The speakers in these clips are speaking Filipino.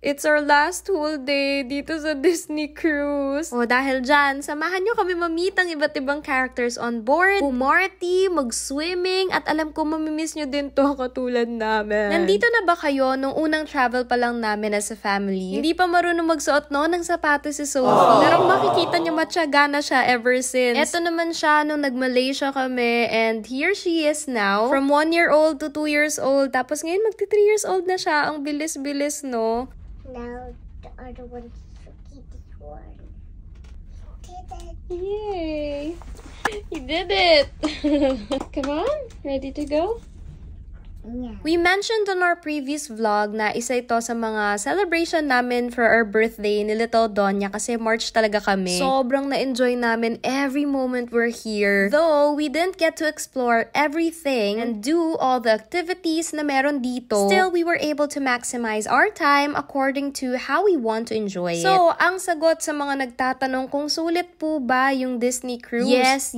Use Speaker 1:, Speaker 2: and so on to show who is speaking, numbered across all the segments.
Speaker 1: It's our last whole day dito sa Disney Cruise. O dahil dyan, samahan nyo kami ma-meet ang iba't ibang characters on board, pumarty, mag-swimming, at alam ko mamimiss nyo din to katulad namin. Nandito na ba kayo nung unang travel pa lang namin as a family? Hindi pa marunong magsuot no ng sapatos si Sophie. Pero makikita nyo matyaga na siya ever since. Eto naman siya nung nag-Malaysia kami, and here she is now. From 1 year old to 2 years old. Tapos ngayon magti 3 years old na siya. Ang bilis-bilis no?
Speaker 2: Now the other one's keep this one. Did it.
Speaker 1: Yay! You did it! Come on, ready to go?
Speaker 2: Yeah.
Speaker 1: We mentioned on our previous vlog na isa ito sa mga celebration namin for our birthday ni Little Donya kasi March talaga kami. Sobrang na-enjoy namin every moment we're here. Though, we didn't get to explore everything and do all the activities na meron dito, still, we were able to maximize our time according to how we want to enjoy it. So, ang sagot sa mga nagtatanong kung sulit po ba yung Disney Cruise? Yes,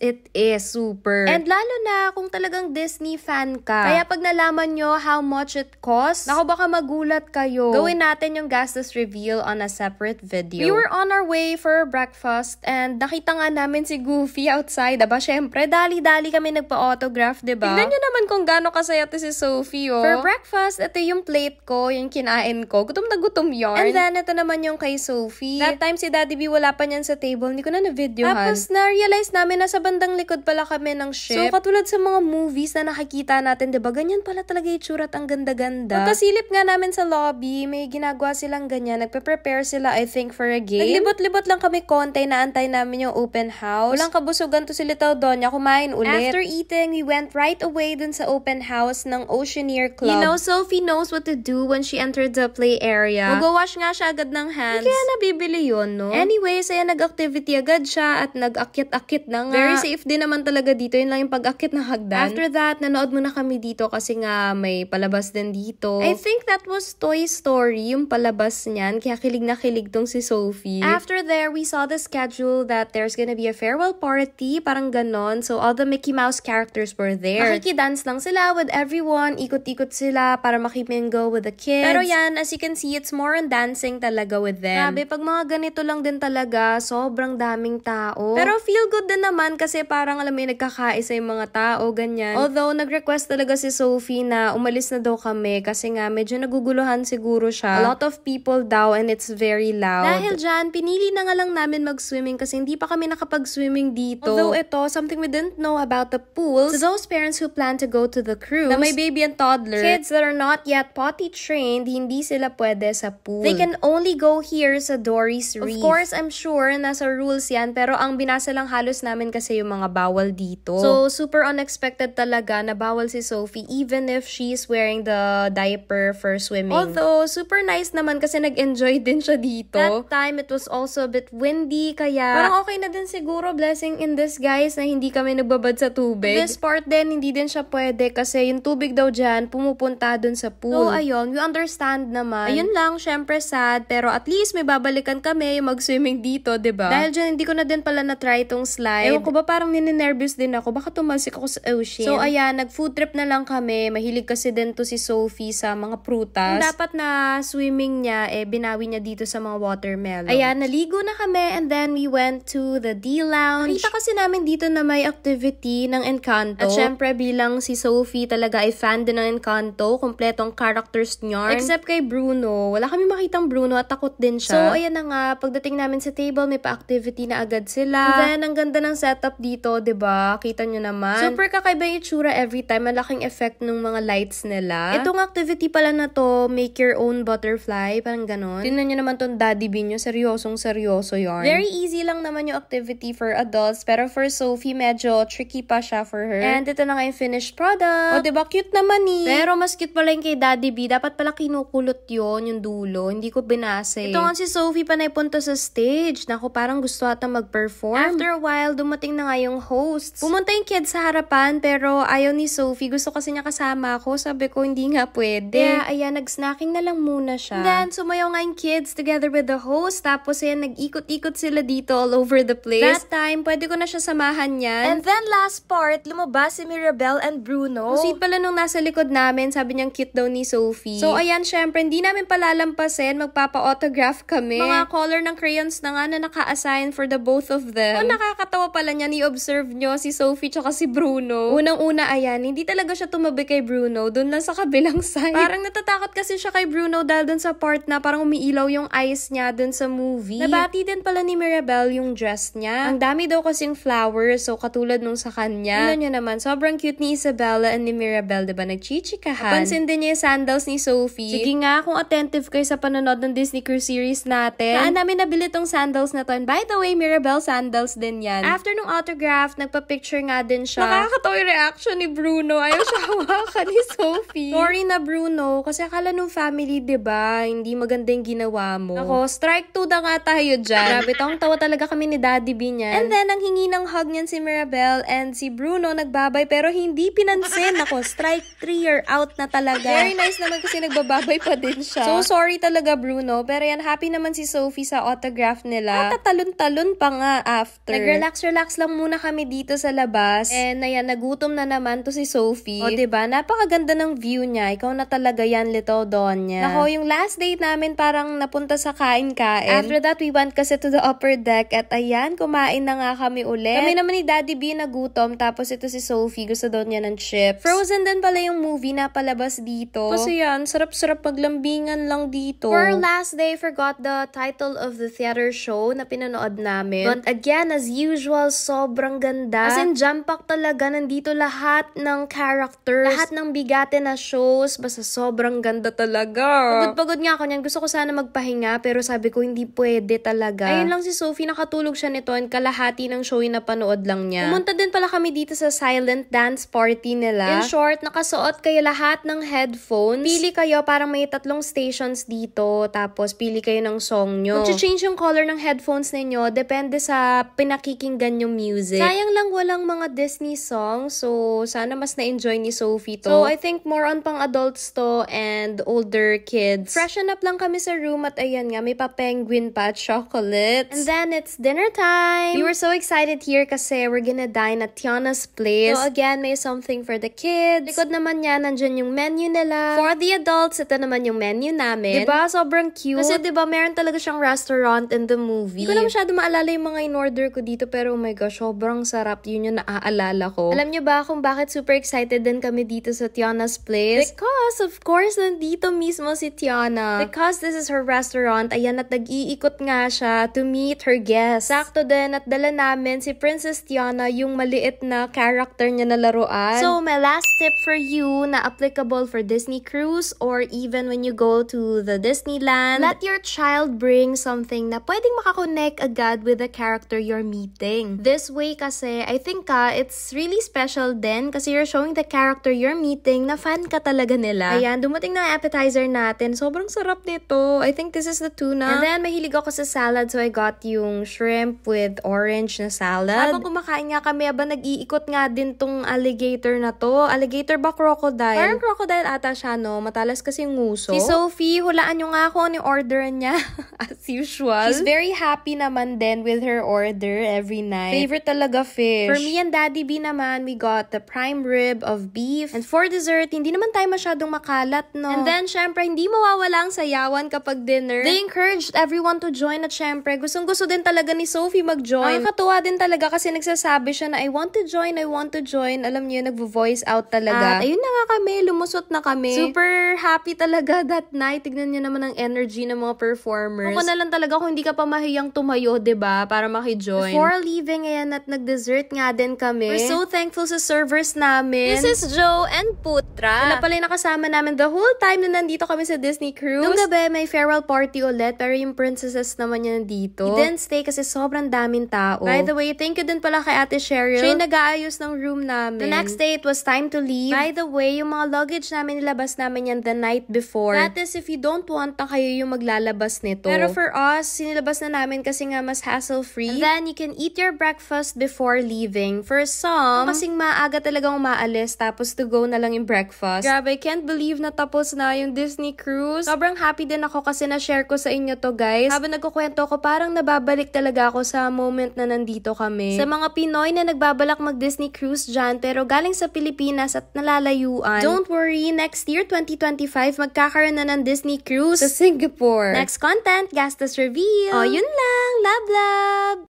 Speaker 1: it is super. And lalo na kung talagang Disney fan ka. Kaya pag nalaman nyo how much it costs, naku baka magulat kayo. Gawin natin yung gastos reveal on a separate video. We were on our way for breakfast and nakita nga namin si Goofy outside. Aba, syempre, dali-dali kami nagpa-autograph, diba? Tignan nyo naman kung gaano kasaya to si Sophie, oh. For breakfast, ito yung plate ko, yung kinain ko. Gutom na gutom yarn. And then, ito naman yung kay Sophie. That time si Daddy B wala pa niyan sa table. Hindi ko na na-videohan. Tapos, na-realize namin na sa bandang likod pala kami ng ship. So, katulad sa mga movies na nakikita natin, diba? Ganyan pala talaga yung itsura at ang ganda-ganda. Pagkasilip nga namin sa lobby, may ginagawa silang ganyan. Nagpe-prepare sila, I think, for a game. Naglibot-libot lang kami konti, naantay namin yung open house. Walang kabusugan to si Little Donya, kumain ulit. After eating, we went right away dun sa open house ng Oceaneer Club. You know, Sophie knows what to do when she entered the play area. Mag-wash nga siya agad ng hands. Hindi kaya nabibili yun, no? Anyways, ayan, nag-activity agad siya at nag-akit-akit na nga. Very safe din naman talaga dito. Yun lang yung pag-akit ng hagdan. After that, nanood muna kami dito kasi nga may palabas din dito. I think that was Toy Story, yung palabas niyan. Kaya kilig na kilig tong si Sophie. After there, we saw the schedule that there's gonna be a farewell party, parang ganon. So, all the Mickey Mouse characters were there. Makikidance lang sila with everyone. Ikot-ikot sila para makimingle with the kids. Pero yan, as you can see, it's more on dancing talaga with them. Grabe, pag mga ganito lang din talaga, sobrang daming tao. Pero feel good din naman kasi parang alam mo yung nagkakaisa yung mga tao, ganyan. Although, nag-request talaga si Sophie na umalis na daw kami kasi nga medyo naguguluhan siguro siya. A lot of people daw and it's very loud. Dahil dyan, pinili na nga lang namin mag-swimming kasi hindi pa kami nakapag-swimming dito. Although ito, something we didn't know about the pools. To those parents who plan to go to the cruise, na may baby and toddler, kids that are not yet potty trained, hindi sila pwede sa pool. They can only go here sa Dory's Reef. Of course, I'm sure nasa rules yan, pero ang binasa lang halos namin kasi yung mga bawal dito. So, super unexpected talaga na bawal si Sophie even if she's wearing the diaper for swimming. Although, super nice naman kasi nag-enjoy din siya dito. That time, it was also a bit windy, kaya parang okay na din siguro, blessing in disguise na hindi kami nagbabad sa tubig. This part din, hindi din siya pwede kasi yung tubig daw dyan, pumupunta dun sa pool. So, ayun, we understand naman. Ayun lang, syempre sad, pero at least may babalikan kami mag-swimming dito, diba? Dahil dyan, hindi ko na din pala na-try itong slide. Ewan ko ba, parang nininervous din ako. Baka tumalsik ako sa ocean. So, ayan, nag-food trip na lang kami. Mahilig kasi din to si Sophie sa mga prutas. Yung dapat na swimming niya, binawi niya dito sa mga watermelon. Ayan, naligo na kami and then we went to the D-Lounge. Nakita kasi namin dito na may activity ng Encanto. At syempre, bilang si Sophie talaga ay fan din ng Encanto, kompletong characters niya. Except kay Bruno. Wala kami makitang Bruno at takot din siya. So, ayan na nga, pagdating namin sa table, may pa-activity na agad sila. And then, ang ganda ng setup dito, diba? Kita nyo naman. Super kakaiba yung itsura every time. Malaking effect ng mga lights nila. Itong activity pala na to, make your own butterfly, parang ganon. Tingnan nyo naman tong Daddy B nyo, seryosong-seryoso yarn. Very easy lang naman yung activity for adults, pero for Sophie, medyo tricky pa siya for her. And ito na nga yung finished product. O, diba? Cute naman eh. Pero mas cute pala yung kay Daddy B. Dapat pala kinukulot yon yung dulo. Hindi ko binase. Ito nga si Sophie pa naipunta sa stage. Naku, parang gusto ata mag-perform. After a while, dumating na nga yung hosts. Pumunta yung kids sa harapan, pero ayaw ni Sophie Sophie. Gusto kasi niya kasama ako. Sabi ko, hindi nga pwede. Kaya, ayan, nag-snacking na lang muna siya. And then, sumayaw nga yung kids together with the host. Tapos, ayan, nag-ikot-ikot sila dito all over the place. That time, pwede ko na siya samahan yan. And then, last part, lumabas si Mirabel and Bruno. Sweet pala nung nasa likod namin. Sabi niyang cute daw ni Sophie. So, ayan, syempre, hindi namin palalampasin. Magpapa-autograph kami. Mga color ng crayons na nga na naka-assign for the both of them. Oh, nakakatawa pala niya. I-observe nyo si Sophie tsaka si Bruno. Unang-una, ayan, hindi talaga siya tumabi kay Bruno. Doon lang sa kabilang side. Parang natatakot kasi siya kay Bruno dahil dun sa part na parang umiilaw yung eyes niya dun sa movie. Nabati din pala ni Mirabel yung dress niya. Ang dami daw kasing flowers, so katulad nung sa kanya. Ano nyo naman, sobrang cute ni Isabella and ni Mirabel, diba? Nagchichikahan. Pansin din niya yung sandals ni Sophie. Sige nga, kung attentive kayo sa panonood ng Disney Cruise series natin. Saan namin nabili tong sandals na to. And by the way, Mirabel sandals din yan. After nung autograph, nagpa-picture nga din siya. Nakakatawa yung reaction ni Bruno. Ayaw siya hawakan ni Sophie. Sorry na Bruno, kasi akala nung family, diba, hindi maganda yung ginawa mo. Ako, strike 2 na nga tayo dyan. Grabe, tawa talaga kami ni Daddy B niyan. And then, ang hingi ng hug niyan si Mirabel and si Bruno nagbabay pero hindi pinansin. Ako, strike 3, you're out na talaga. Very nice naman kasi nagbababay pa din siya. So, sorry talaga Bruno, pero yan, happy naman si Sophie sa autograph nila. At tatalon-talon pa nga after. Nag-relax-relax lang muna kami dito sa labas. And ayan, nagutom na naman to si Sophie. O diba, napakaganda ng view niya. Ikaw na talaga yan, Little Donya. Nako, yung last date namin parang napunta sa kain-kain. After that, we went kasi to the upper deck at ayan, kumain na nga kami ulit. Kami naman ni Daddy B nagutom, tapos ito si Sophie, gusto daw niya ng chips. Frozen din pala yung movie na palabas dito. Kasi yan, sarap-sarap maglambingan lang dito. For our last day, forgot the title of the theater show na pinanood namin. But again, as usual, sobrang ganda. As in, jump-pack talaga. Nandito lahat ng characters. Lahat ng bigate na shows. Basta sobrang ganda talaga. Pagod-pagod nga ako niyan. Gusto ko sana magpahinga, pero sabi ko, hindi pwede talaga. Ayun lang si Sophie, nakatulog siya nito and kalahati ng show yung napanood lang niya. Pumunta din pala kami dito sa silent dance party nila. In short, nakasuot kayo lahat ng headphones. Pili kayo, parang may 3 stations dito. Tapos, pili kayo ng song nyo. Mag-change yung color ng headphones ninyo. Depende sa pinakikinggan yung music. Sayang lang walang mga Disney songs. So, sana mas na-enjoy ni Sophie to. So, I think more on pang adults to and older kids. Freshen up lang kami sa room at ayan nga, may pa-penguin pa at chocolates. And then, it's dinner time! We were so excited here kasi we're gonna dine at Tiana's place. So, again, may something for the kids. Likod naman yan, nandyan yung menu nila. For the adults, ito naman yung menu namin. Diba? Sobrang cute. Kasi diba, meron talaga siyang restaurant in the movie. Hindi ko na masyado maalala yung mga in-order ko dito, pero oh my gosh, sobrang sarap. Yun yung naaalala ko. Alam nyo ba kung bakit super excited din kami dito sa Tiana's place? Because, of course, nandito mismo si Tiana. Because this is her restaurant, ayan, at nag-iikot nga siya to meet her guests. Sakto din at dala namin si Princess Tiana, yung maliit na character niya na laruan. So, my last tip for you na applicable for Disney Cruise or even when you go to the Disneyland, let your child bring something na pwedeng makakonect agad with the character you're meeting. This way kasi, I think it's really special din kasi you're showing the character you're meeting na fan ka talaga nila. Ayan, dumating na appetizer natin. Sobrang sarap nito. I think this is the tuna. And then, mahilig ako sa salad so I got yung shrimp with orange na salad. Habang kumakain nga kami, nag-iikot nga din tong alligator na to. Alligator ba crocodile? Parang crocodile ata siya, no? Matalas kasi yung nguso. Si Sophie, hulaan nyo nga kung ano order niya. As usual. She's very happy naman din with her order every night. Favorite talaga fish. For me and Daddy B naman, we got the prime rib of beef. And for dessert, hindi naman tayo masyadong makalat, no? And then, syempre, hindi mawawala ang sayawan kapag dinner. They encouraged everyone to join at syempre, gustong-gusto din talaga ni Sophie mag-join. Nakakatuwa din talaga kasi nagsasabi siya na I want to join, I want to join. Alam niyo, nagvo-voice out talaga. At ayun na nga kami, lumusot na kami. Super happy talaga that night. Tignan niyo naman ang energy ng mga performers. Ako na lang talaga kung hindi ka pa mahiyang tumayo, diba? Para maki-join. Before leaving, ayan, at nag-dessert nga din kami. We're so thankful sa servers namin. This is Joe and Putra. Sila pala yung nakasama namin the whole time na nandito kami sa Disney Cruise. Nung gabi, may farewell party ulit, pero yung princesses naman niya nandito. We didn't stay kasi sobrang daming tao. By the way, thank you din pala kay Ate Cheryl. Siya yung nag-aayos ng room namin. The next day, it was time to leave. By the way, yung mga luggage namin, nilabas namin yan the night before. That is, if you don't want na kayo yung maglalabas nito. Pero for for us, sinilabas na namin kasi nga mas hassle-free. And then, you can eat your breakfast before leaving. For some, kasing maaga talagang umaalis tapos to go na lang yung breakfast. Grabe, I can't believe na tapos na yung Disney cruise. Sobrang happy din ako kasi na-share ko sa inyo to, guys. Habang nagkukwento ko, parang nababalik talaga ako sa moment na nandito kami. Sa mga Pinoy na nagbabalak mag-Disney cruise dyan pero galing sa Pilipinas at nalalayuan, don't worry, next year, 2025, magkakaroon na ng Disney cruise sa Singapore. Next content, Gastos Reveal. Oh, yun lang. Love, love!